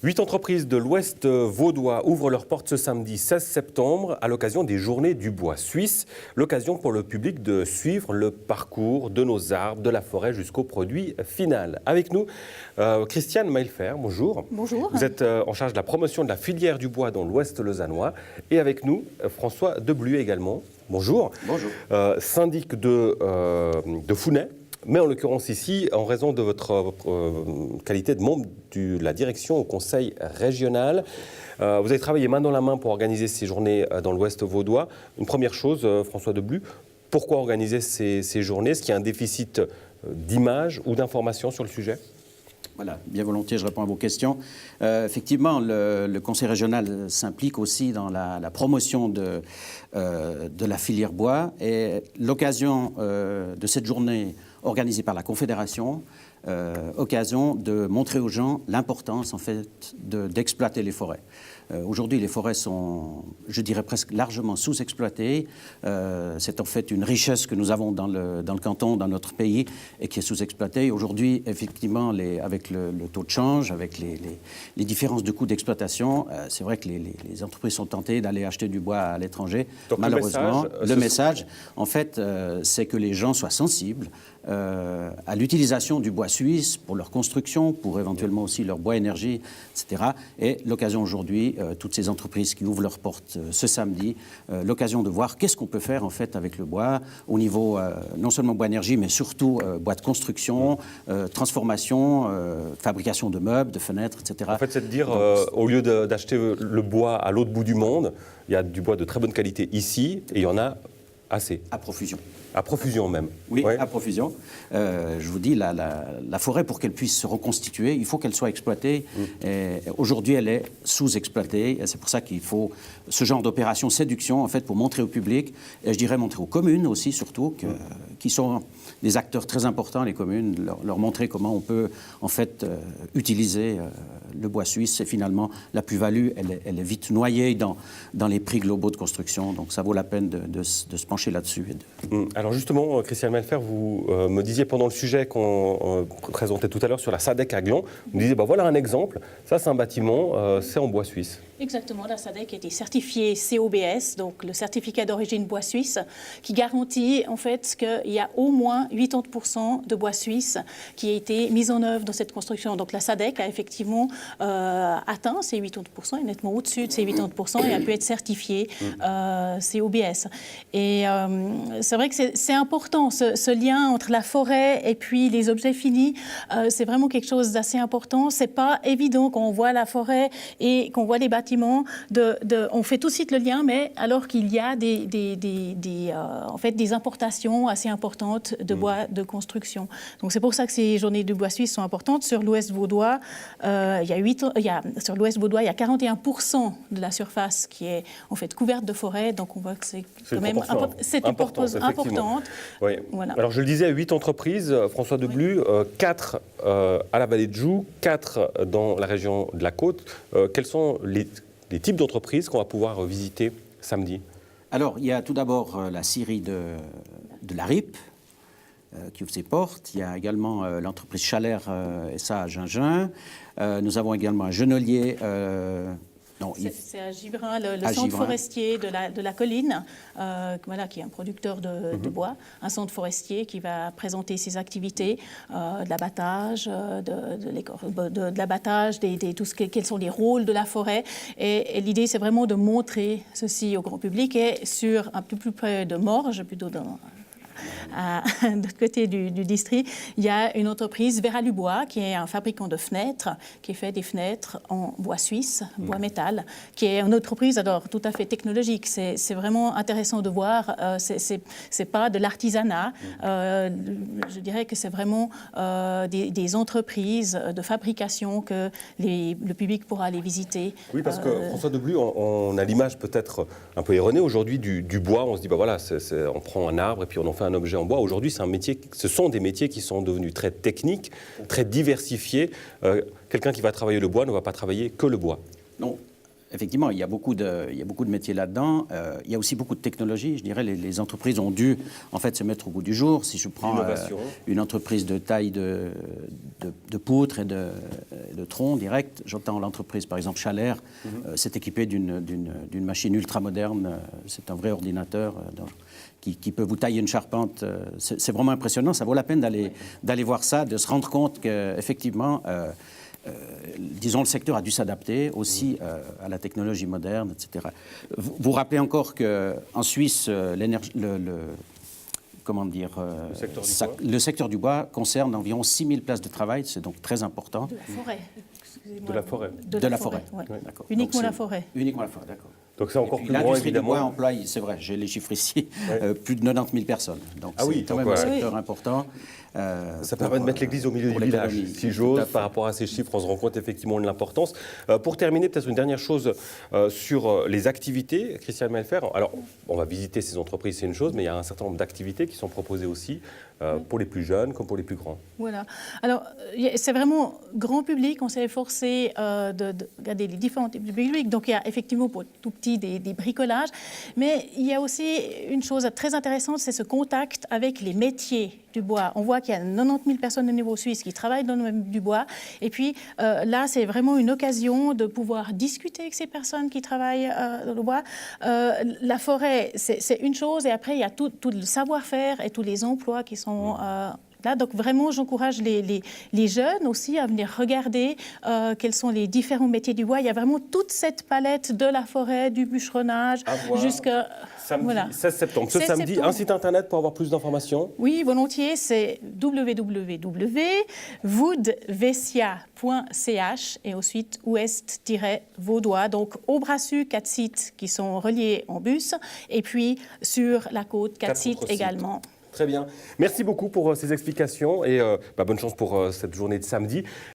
8 entreprises de l'Ouest vaudois ouvrent leurs portes ce samedi 16 septembre à l'occasion des Journées du bois suisse. L'occasion pour le public de suivre le parcours de nos arbres, de la forêt jusqu'au produit final. Avec nous, Christiane Maillefer, bonjour. Bonjour. Vous êtes en charge de la promotion de la filière du bois dans l'Ouest lausannois. Et avec nous, François Debluy également. Bonjour. Bonjour. Syndic de Founet. Mais en l'occurrence ici, en raison de votre qualité de membre de la direction au conseil régional, vous avez travaillé main dans la main pour organiser ces journées dans l'Ouest vaudois. Une première chose, François Debluy, pourquoi organiser ces journées? Est-ce qu'il y a un déficit d'image ou d'information sur le sujet? Voilà, bien volontiers, je réponds à vos questions. Effectivement, le conseil régional s'implique aussi dans la promotion de la filière bois. Et l'occasion de cette journée organisée par la Confédération, occasion de montrer aux gens l'importance en fait d'exploiter les forêts. Aujourd'hui, les forêts sont, je dirais, presque largement sous-exploitées. C'est en fait une richesse que nous avons dans le canton, dans notre pays, et qui est sous-exploitée. Aujourd'hui, effectivement, avec le taux de change, avec les différences de coûts d'exploitation, c'est vrai que les entreprises sont tentées d'aller acheter du bois à l'étranger. Malheureusement, le message, en fait, c'est que les gens soient sensibles à l'utilisation du bois suisse pour leur construction, pour éventuellement aussi leur bois énergie, etc. Et l'occasion aujourd'hui, toutes ces entreprises qui ouvrent leurs portes ce samedi, l'occasion de voir qu'est-ce qu'on peut faire en fait avec le bois au niveau non seulement bois énergie, mais surtout bois de construction, transformation, fabrication de meubles, de fenêtres, etc. En fait, c'est de dire, au lieu d'acheter le bois à l'autre bout du monde, il y a du bois de très bonne qualité ici et il y en a assez. À profusion. À profusion même. Oui, ouais. À profusion. Je vous dis, la forêt, pour qu'elle puisse se reconstituer, il faut qu'elle soit exploitée. Aujourd'hui, elle est sous-exploitée. Et c'est pour ça qu'il faut ce genre d'opération séduction, en fait, pour montrer au public, et je dirais montrer aux communes aussi, surtout, qui sont des acteurs très importants, les communes, leur montrer comment on peut, en fait, utiliser le bois suisse. Et finalement, la plus-value, elle est vite noyée dans les prix globaux de construction. Donc, ça vaut la peine de se pencher là-dessus. Alors justement, Christiane Maillefer, vous me disiez pendant le sujet qu'on présentait tout à l'heure sur la SADEC à Gland, vous me disiez, voilà un exemple, ça c'est un bâtiment, c'est en bois suisse. Exactement, la SADEC a été certifiée COBS, donc le certificat d'origine bois suisse, qui garantit en fait qu'il y a au moins 80% de bois suisse qui a été mis en œuvre dans cette construction. Donc la SADEC a effectivement atteint ces 80%, et nettement au-dessus de ces 80%, et a pu être certifiée COBS. Et c'est vrai que c'est important, ce lien entre la forêt et puis les objets finis, c'est vraiment quelque chose d'assez important. C'est pas évident quand on voit la forêt et qu'on voit les bâtiments, on fait tout de suite le lien, mais alors qu'il y a en fait, des importations assez importantes de bois de construction. Donc c'est pour ça que ces journées du bois suisse sont importantes. Sur l'Ouest vaudois, sur l'Ouest vaudois, il y a 41% de la surface qui est en fait couverte de forêt. Donc on voit que c'est quand même une proportion importante. Oui. Voilà. Alors je le disais, 8 entreprises, François Debluy, 4 à la vallée de Joux, 4 dans la région de la Côte. Quels sont les types d'entreprises qu'on va pouvoir visiter samedi? Alors, il y a tout d'abord la scierie de la RIP qui ouvre ses portes. Il y a également l'entreprise Chalère SA à Gingin. Nous avons également un genolier. C'est à Gibrin, le centre forestier de la colline, voilà, qui est un producteur de bois, un centre forestier qui va présenter ses activités, de l'abattage, quels sont les rôles de la forêt. Et l'idée, c'est vraiment de montrer ceci au grand public. Et sur un peu plus près de Morges, plutôt de l'autre côté du district, il y a une entreprise, Veralubois, qui est un fabricant de fenêtres, qui fait des fenêtres en bois suisse, bois métal, qui est une entreprise alors tout à fait technologique. C'est vraiment intéressant de voir. C'est pas de l'artisanat. Je dirais que c'est vraiment des entreprises de fabrication que le public pourra aller visiter. Oui, parce que François Debluy, on a l'image peut-être un peu erronée aujourd'hui du bois. On se dit, voilà, on prend un arbre et puis on en fait un objet en bois. Aujourd'hui, ce sont des métiers qui sont devenus très techniques, très diversifiés. Quelqu'un qui va travailler le bois ne va pas travailler que le bois. Non. effectivement, il y a beaucoup de métiers là-dedans. Il y a aussi beaucoup de technologies. Je dirais les entreprises ont dû en fait se mettre au goût du jour. Si je prends une entreprise de taille de poutres et de troncs direct, j'entends l'entreprise, par exemple Chalair, s'est équipée d'une machine ultra moderne. C'est un vrai ordinateur qui peut vous tailler une charpente. C'est vraiment impressionnant. Ça vaut la peine d'aller voir ça, de se rendre compte qu'effectivement, disons, le secteur a dû s'adapter aussi à la technologie moderne, etc. Vous rappelez encore qu'en Suisse, le secteur du bois concerne environ 6 000 places de travail, c'est donc très important. De la forêt. De la forêt. De la forêt, ouais. Ouais. D'accord. Uniquement la forêt. Uniquement la forêt, d'accord. Donc c'est encore plus grand, l'industrie du bois évidemment. emploie, c'est vrai, j'ai les chiffres ici, plus de 90 000 personnes. Donc Ah oui, c'est quand donc même un ouais. secteur important. Ça permet de mettre l'église au milieu du village, si j'ose. Par rapport à ces chiffres, on se rend compte effectivement de l'importance. Pour terminer, peut-être une dernière chose sur les activités. Christiane Maillefer, alors on va visiter ces entreprises, c'est une chose, mais il y a un certain nombre d'activités qui sont proposées aussi pour les plus jeunes comme pour les plus grands. Voilà. Alors, c'est vraiment grand public. On s'est efforcé de regarder les différents types de publics. Donc, il y a effectivement pour tout petit des bricolages. Mais il y a aussi une chose très intéressante, c'est ce contact avec les métiers du bois. On voit qu'il y a 90 000 personnes au niveau suisse qui travaillent dans le domaine du bois. Et puis, là, c'est vraiment une occasion de pouvoir discuter avec ces personnes qui travaillent dans le bois. La forêt, c'est une chose. Et après, il y a tout le savoir-faire et tous les emplois qui sont là. Donc, vraiment, j'encourage les jeunes aussi à venir regarder quels sont les différents métiers du bois. Il y a vraiment toute cette palette de la forêt, du bûcheronnage, jusqu'à... Samedi, voilà. 16 septembre. Ce samedi, un site internet pour avoir plus d'informations? Oui, volontiers, c'est www.woodvesia.ch et ensuite ouest-vaudois. Donc, au Brassus, 4 sites qui sont reliés en bus et puis sur la côte, 4 sites également. Très bien. Merci beaucoup pour ces explications et bonne chance pour cette journée de samedi.